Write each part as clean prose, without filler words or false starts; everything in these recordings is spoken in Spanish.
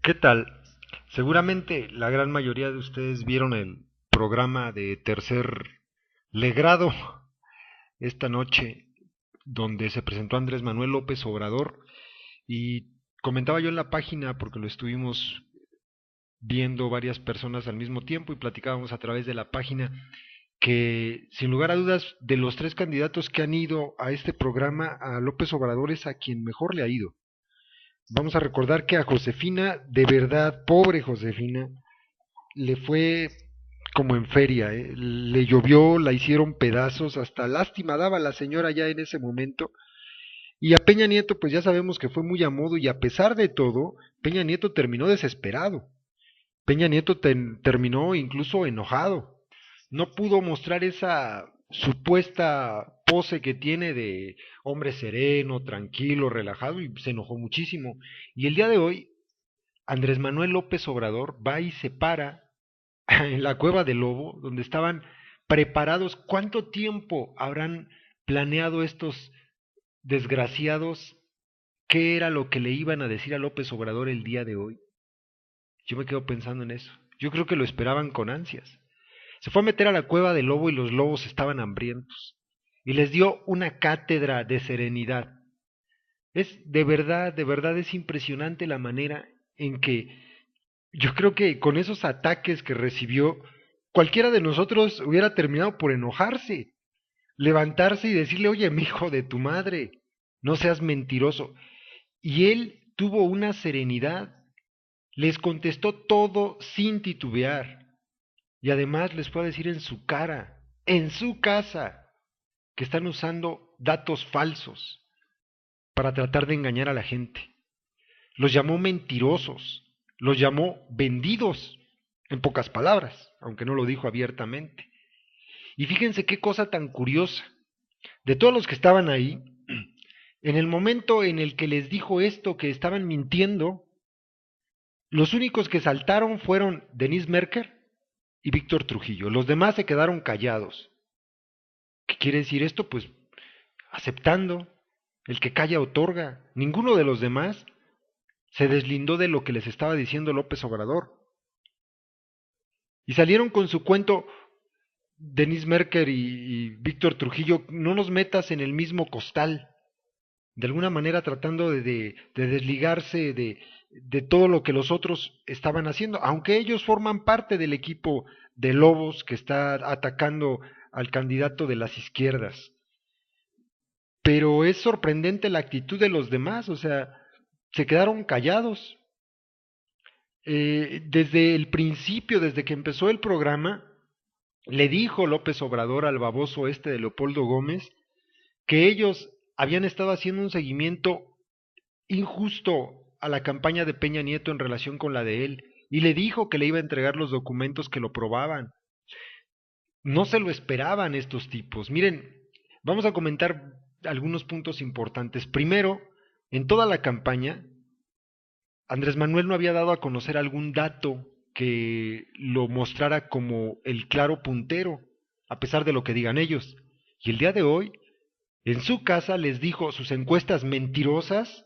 ¿Qué tal? Seguramente la gran mayoría de ustedes vieron el programa de Tercer Legrado esta noche, donde se presentó Andrés Manuel López Obrador y comentaba yo en la página, porque lo estuvimos viendo varias personas al mismo tiempo y platicábamos a través de la página, que sin lugar a dudas de los tres candidatos que han ido a este programa, a López Obrador es a quien mejor le ha ido. Vamos a recordar que a Josefina, de verdad, pobre Josefina, le fue como en feria, ¿eh? Le llovió, la hicieron pedazos, hasta lástima daba la señora ya en ese momento. Y a Peña Nieto, pues ya sabemos que fue muy a modo y a pesar de todo, Peña Nieto terminó desesperado. Peña Nieto terminó incluso enojado. No pudo mostrar esa supuesta pose que tiene de hombre sereno, tranquilo, relajado y se enojó muchísimo. Y el día de hoy, Andrés Manuel López Obrador va y se para en la cueva del lobo, donde estaban preparados. ¿Cuánto tiempo habrán planeado estos desgraciados? ¿Qué era lo que le iban a decir a López Obrador el día de hoy? Yo me quedo pensando en eso. Yo creo que lo esperaban con ansias. Se fue a meter a la cueva del lobo y los lobos estaban hambrientos. Y les dio una cátedra de serenidad. Es de verdad es impresionante la manera en que yo creo que con esos ataques que recibió, cualquiera de nosotros hubiera terminado por enojarse, levantarse y decirle, oye, mi hijo de tu madre, no seas mentiroso. Y él tuvo una serenidad, les contestó todo sin titubear. Y además les fue a decir en su cara, en su casa, que están usando datos falsos para tratar de engañar a la gente. Los llamó mentirosos, los llamó vendidos, en pocas palabras, aunque no lo dijo abiertamente. Y fíjense qué cosa tan curiosa. De todos los que estaban ahí, en el momento en el que les dijo esto, que estaban mintiendo, los únicos que saltaron fueron Denise Merker y Víctor Trujillo. Los demás se quedaron callados. ¿Qué quiere decir esto? Pues aceptando. El que calla otorga. Ninguno de los demás se deslindó de lo que les estaba diciendo López Obrador. Y salieron con su cuento Denise Merker y Víctor Trujillo, no nos metas en el mismo costal, de alguna manera tratando de desligarse de todo lo que los otros estaban haciendo, aunque ellos forman parte del equipo de Lobos que está atacando al candidato de las izquierdas. Pero es sorprendente la actitud de los demás, o sea, se quedaron callados. Desde el principio, desde que empezó el programa, le dijo López Obrador al baboso este de Leopoldo Gómez que ellos habían estado haciendo un seguimiento injusto a la campaña de Peña Nieto en relación con la de él, y le dijo que le iba a entregar los documentos que lo probaban. No se lo esperaban estos tipos. Miren, vamos a comentar algunos puntos importantes. Primero, en toda la campaña, Andrés Manuel no había dado a conocer algún dato que lo mostrara como el claro puntero, a pesar de lo que digan ellos. Y el día de hoy, en su casa les dijo, sus encuestas mentirosas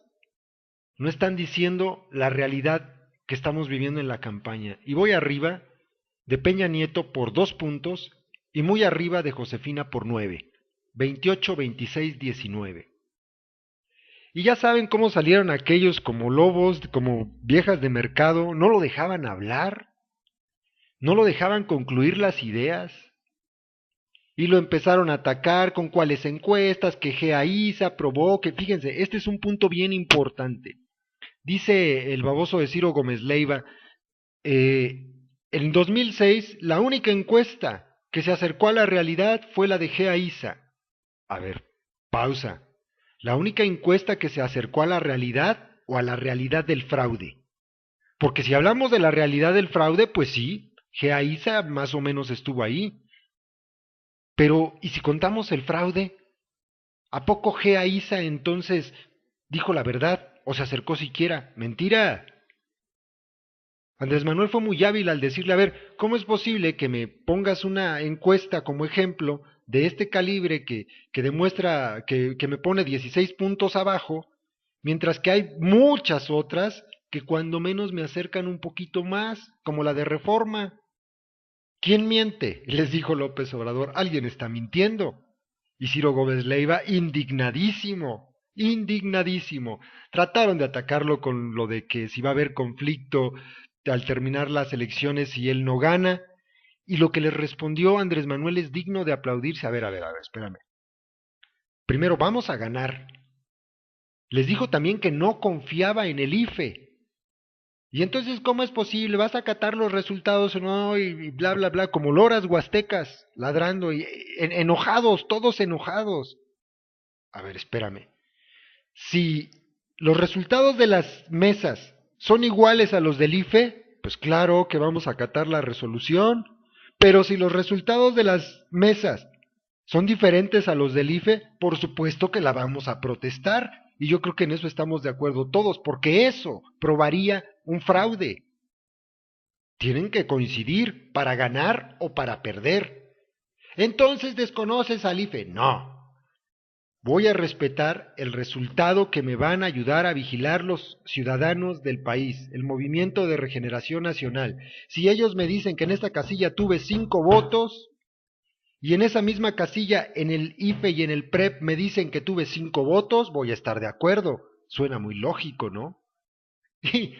no están diciendo la realidad que estamos viviendo en la campaña. Y voy arriba de Peña Nieto por 2 puntos y muy arriba de Josefina por 9. 28, 26, 19. Y ya saben cómo salieron aquellos como lobos, como viejas de mercado, no lo dejaban hablar, no lo dejaban concluir las ideas. Y lo empezaron a atacar con cuáles encuestas, que GAISA aprobó, que fíjense, este es un punto bien importante. Dice el baboso de Ciro Gómez Leiva, eh, en 2006 la única encuesta que se acercó a la realidad fue la de GAISA. A ver, pausa. La única encuesta que se acercó a la realidad o a la realidad del fraude. Porque si hablamos de la realidad del fraude, pues sí, GAISA más o menos estuvo ahí. Pero, ¿y si contamos el fraude? ¿A poco GAISA entonces dijo la verdad o se acercó siquiera? Mentira. Andrés Manuel fue muy hábil al decirle, a ver, ¿cómo es posible que me pongas una encuesta como ejemplo de este calibre que demuestra que me pone 16 puntos abajo, mientras que hay muchas otras que cuando menos me acercan un poquito más, como la de Reforma. ¿Quién miente? Les dijo López Obrador. Alguien está mintiendo. Y Ciro Gómez Leiva, indignadísimo, indignadísimo. Trataron de atacarlo con lo de que si va a haber conflicto al terminar las elecciones si él no gana. Y lo que les respondió Andrés Manuel es digno de aplaudirse. A ver, espérame. Primero, vamos a ganar. Les dijo también que no confiaba en el IFE. Y entonces, ¿cómo es posible? ¿Vas a acatar los resultados o no? Y bla, bla, bla, como loras huastecas, ladrando, y enojados, todos enojados. A ver, espérame. Si los resultados de las mesas son iguales a los del IFE, pues claro que vamos a acatar la resolución. Pero si los resultados de las mesas son diferentes a los del IFE, por supuesto que la vamos a protestar. Y yo creo que en eso estamos de acuerdo todos, porque eso probaría un fraude. Tienen que coincidir para ganar o para perder. Entonces desconoces al IFE. No. Voy a respetar el resultado que me van a ayudar a vigilar los ciudadanos del país, el Movimiento de Regeneración Nacional. Si ellos me dicen que en esta casilla tuve 5 votos y en esa misma casilla en el IFE y en el PREP me dicen que tuve 5 votos, voy a estar de acuerdo. Suena muy lógico, ¿no? Y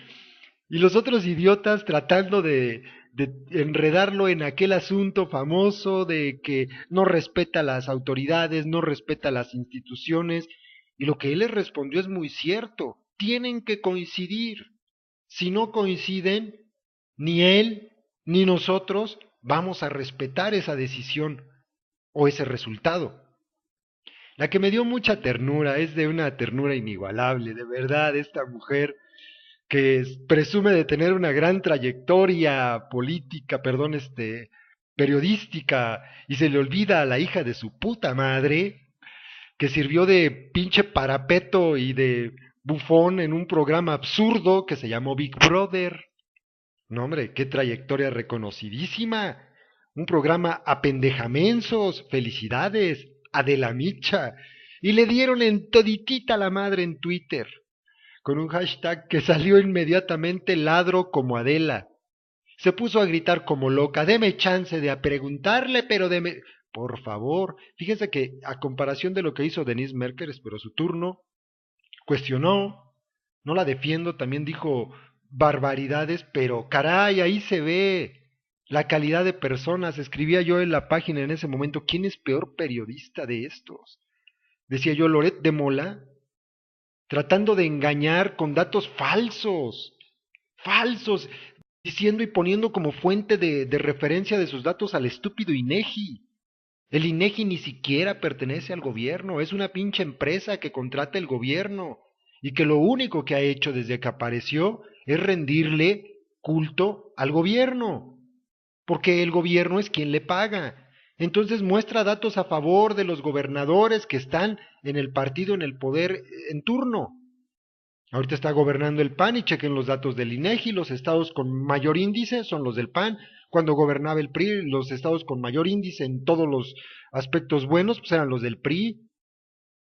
los otros idiotas tratando de enredarlo en aquel asunto famoso de que no respeta a las autoridades, no respeta a las instituciones, y lo que él les respondió es muy cierto, tienen que coincidir. Si no coinciden, ni él ni nosotros vamos a respetar esa decisión o ese resultado. La que me dio mucha ternura, es de una ternura inigualable, de verdad, esta mujer que presume de tener una gran trayectoria política, perdón, periodística, y se le olvida a la hija de su puta madre, que sirvió de pinche parapeto y de bufón en un programa absurdo que se llamó Big Brother. No, hombre, qué trayectoria reconocidísima. Un programa a pendejamensos, felicidades, Adela Micha. Y le dieron en toditita la madre en Twitter con un hashtag que salió inmediatamente ladro como Adela. Se puso a gritar como loca, deme chance de a preguntarle, pero deme... Por favor, fíjense que a comparación de lo que hizo Denise Merker, esperó su turno, cuestionó, no la defiendo, también dijo barbaridades, pero caray, ahí se ve la calidad de personas. Escribía yo en la página en ese momento, ¿quién es peor periodista de estos? Decía yo, Loret de Mola, tratando de engañar con datos falsos, falsos, diciendo y poniendo como fuente de referencia de sus datos al estúpido INEGI. El INEGI ni siquiera pertenece al gobierno, es una pinche empresa que contrata el gobierno y que lo único que ha hecho desde que apareció es rendirle culto al gobierno, porque el gobierno es quien le paga. Entonces muestra datos a favor de los gobernadores que están en el partido en el poder en turno. Ahorita está gobernando el PAN y chequen los datos del INEGI, los estados con mayor índice son los del PAN. Cuando gobernaba el PRI, los estados con mayor índice en todos los aspectos buenos pues eran los del PRI.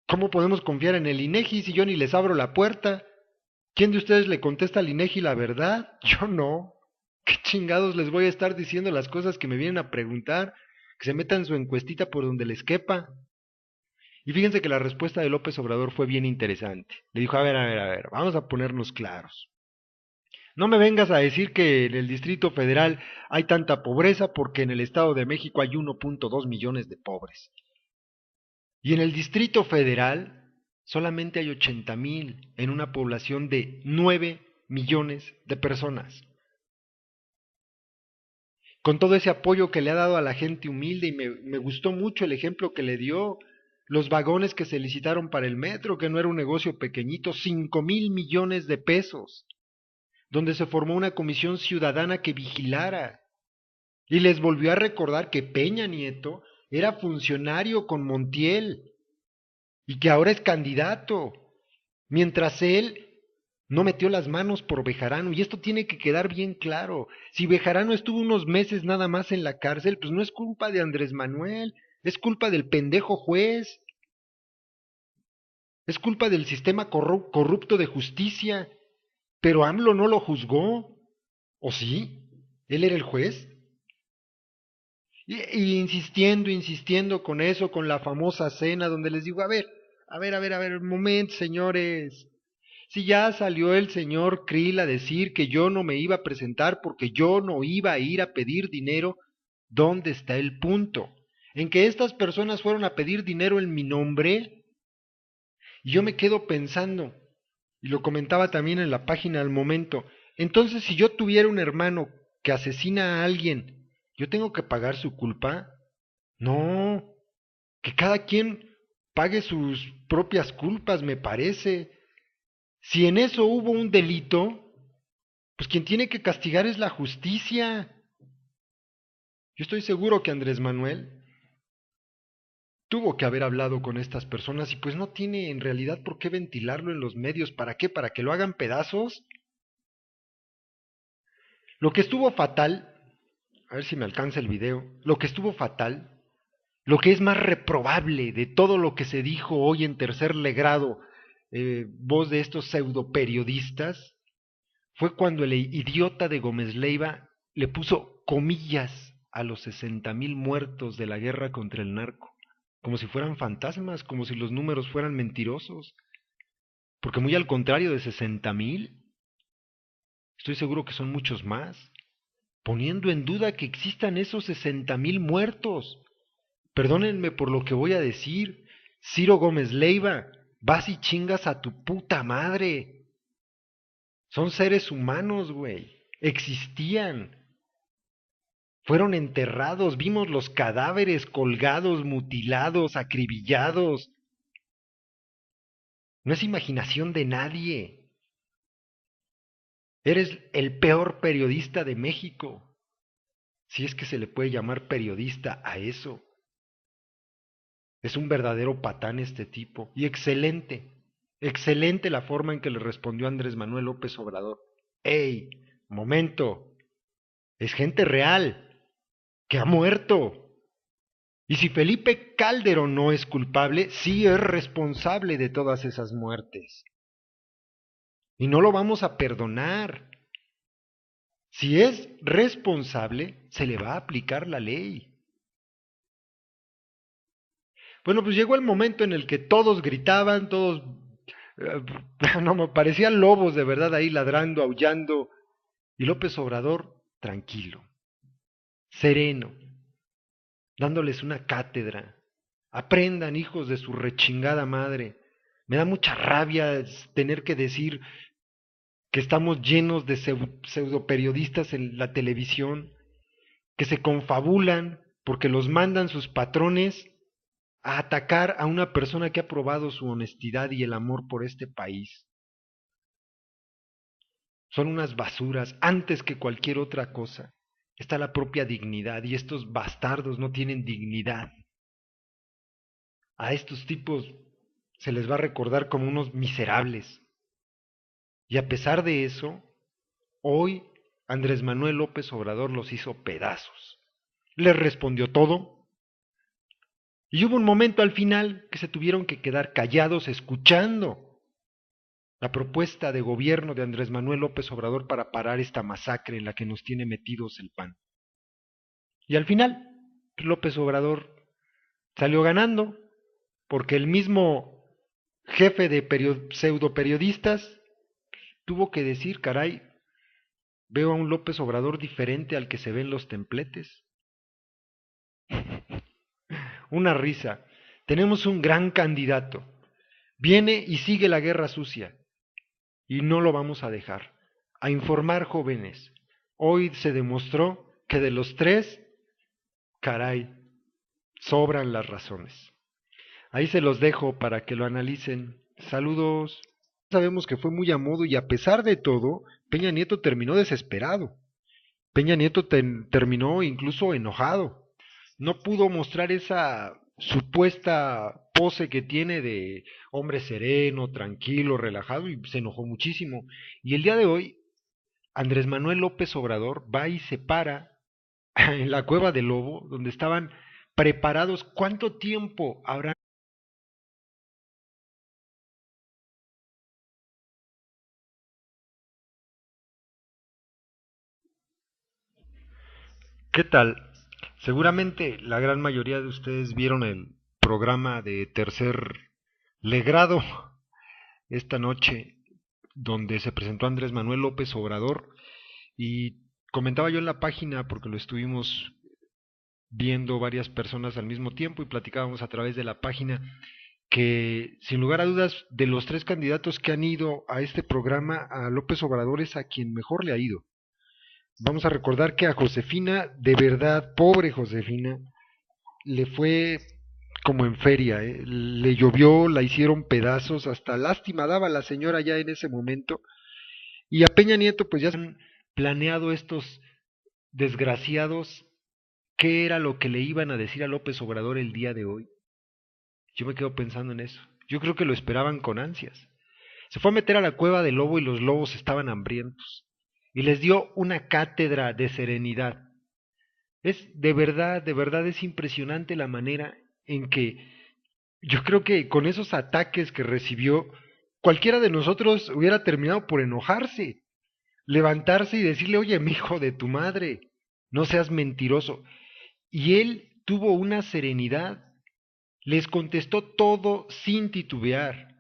¿Cómo podemos confiar en el INEGI si yo ni les abro la puerta? ¿Quién de ustedes le contesta al INEGI la verdad? Yo no. ¿Qué chingados les voy a estar diciendo las cosas que me vienen a preguntar? Que se metan su encuestita por donde les quepa. Y fíjense que la respuesta de López Obrador fue bien interesante. Le dijo, a ver, vamos a ponernos claros. No me vengas a decir que en el Distrito Federal hay tanta pobreza porque en el Estado de México hay 1.2 millones de pobres. Y en el Distrito Federal solamente hay 80,000 en una población de 9 millones de personas. Con todo ese apoyo que le ha dado a la gente humilde, y me gustó mucho el ejemplo que le dio, los vagones que se licitaron para el metro, que no era un negocio pequeñito, 5,000 millones de pesos, donde se formó una comisión ciudadana que vigilara, y les volvió a recordar que Peña Nieto era funcionario con Montiel, y que ahora es candidato, mientras él no metió las manos por Bejarano, y esto tiene que quedar bien claro. Si Bejarano estuvo unos meses nada más en la cárcel, pues no es culpa de Andrés Manuel, es culpa del pendejo juez, es culpa del sistema corrupto de justicia. Pero AMLO no lo juzgó, ¿o sí? ¿Él era el juez? Y insistiendo, insistiendo con eso, con la famosa cena donde les digo, un momento, señores. Si ya salió el señor Krill a decir que yo no me iba a presentar porque yo no iba a ir a pedir dinero, ¿dónde está el punto? En que estas personas fueron a pedir dinero en mi nombre y yo me quedo pensando, y lo comentaba también en la página al momento, entonces si yo tuviera un hermano que asesina a alguien, ¿yo tengo que pagar su culpa? No, que cada quien pague sus propias culpas, me parece. Si en eso hubo un delito, pues quien tiene que castigar es la justicia. Yo estoy seguro que Andrés Manuel tuvo que haber hablado con estas personas y pues no tiene en realidad por qué ventilarlo en los medios. ¿Para qué? ¿Para que lo hagan pedazos? Lo que estuvo fatal, a ver si me alcanza el video, lo que estuvo fatal, lo que es más reprobable de todo lo que se dijo hoy en tercer grado, voz de estos pseudo periodistas, fue cuando el idiota de Gómez Leiva le puso comillas a los 60,000 muertos de la guerra contra el narco, como si fueran fantasmas, como si los números fueran mentirosos, porque muy al contrario de 60,000, estoy seguro que son muchos más, poniendo en duda que existan esos 60,000 muertos. Perdónenme por lo que voy a decir, Ciro Gómez Leiva, vas y chingas a tu puta madre. Son seres humanos, güey. Existían. Fueron enterrados, vimos los cadáveres colgados, mutilados, acribillados. No es imaginación de nadie. Eres el peor periodista de México, si es que se le puede llamar periodista a eso. Es un verdadero patán este tipo. Y excelente, excelente la forma en que le respondió Andrés Manuel López Obrador. ¡Ey! Momento. Es gente real, que ha muerto. Y si Felipe Calderón no es culpable, sí es responsable de todas esas muertes. Y no lo vamos a perdonar. Si es responsable, se le va a aplicar la ley. Bueno, pues llegó el momento en el que todos gritaban, todos... no, me parecían lobos de verdad ahí ladrando, aullando. Y López Obrador, tranquilo, sereno, dándoles una cátedra. Aprendan, hijos de su rechingada madre. Me da mucha rabia tener que decir que estamos llenos de pseudo periodistas en la televisión, que se confabulan porque los mandan sus patrones a atacar a una persona que ha probado su honestidad y el amor por este país. Son unas basuras antes que cualquier otra cosa. Está la propia dignidad y estos bastardos no tienen dignidad. A estos tipos se les va a recordar como unos miserables. Y a pesar de eso, hoy Andrés Manuel López Obrador los hizo pedazos. Les respondió todo. Y hubo un momento al final que se tuvieron que quedar callados escuchando la propuesta de gobierno de Andrés Manuel López Obrador para parar esta masacre en la que nos tiene metidos el PAN. Y al final, López Obrador salió ganando porque el mismo jefe de pseudo periodistas tuvo que decir, caray, veo a un López Obrador diferente al que se ve en los templetes. Una risa. Tenemos un gran candidato. Viene y sigue la guerra sucia. Y no lo vamos a dejar. A informar, jóvenes. Hoy se demostró que de los tres, caray, sobran las razones. Ahí se los dejo para que lo analicen. Saludos. Sabemos que fue muy a modo y a pesar de todo, Peña Nieto terminó desesperado. Peña Nieto terminó incluso enojado. No pudo mostrar esa supuesta pose que tiene de hombre sereno, tranquilo, relajado y se enojó muchísimo. Y el día de hoy, Andrés Manuel López Obrador va y se para en la cueva del Lobo, donde estaban preparados. ¿Cuánto tiempo habrán ¿Qué tal? Seguramente la gran mayoría de ustedes vieron el programa de Tercer Legrado esta noche, donde se presentó Andrés Manuel López Obrador, y comentaba yo en la página, porque lo estuvimos viendo varias personas al mismo tiempo y platicábamos a través de la página, que sin lugar a dudas de los tres candidatos que han ido a este programa, a López Obrador es a quien mejor le ha ido. Vamos a recordar que a Josefina, de verdad, pobre Josefina, le fue como en feria, ¿eh? Le llovió, la hicieron pedazos, hasta lástima daba la señora ya en ese momento. Y a Peña Nieto pues ya se han planeado estos desgraciados qué era lo que le iban a decir a López Obrador el día de hoy. Yo me quedo pensando en eso. Yo creo que lo esperaban con ansias. Se fue a meter a la cueva del lobo y los lobos estaban hambrientos. Y les dio una cátedra de serenidad. Es de verdad es impresionante la manera en que yo creo que con esos ataques que recibió, cualquiera de nosotros hubiera terminado por enojarse, levantarse y decirle, oye, mi hijo de tu madre, no seas mentiroso. Y él tuvo una serenidad, les contestó todo sin titubear.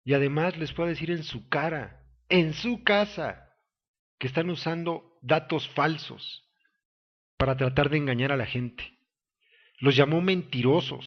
Y además les fue a decir en su cara, en su casa, que están usando datos falsos para tratar de engañar a la gente. Los llamó mentirosos.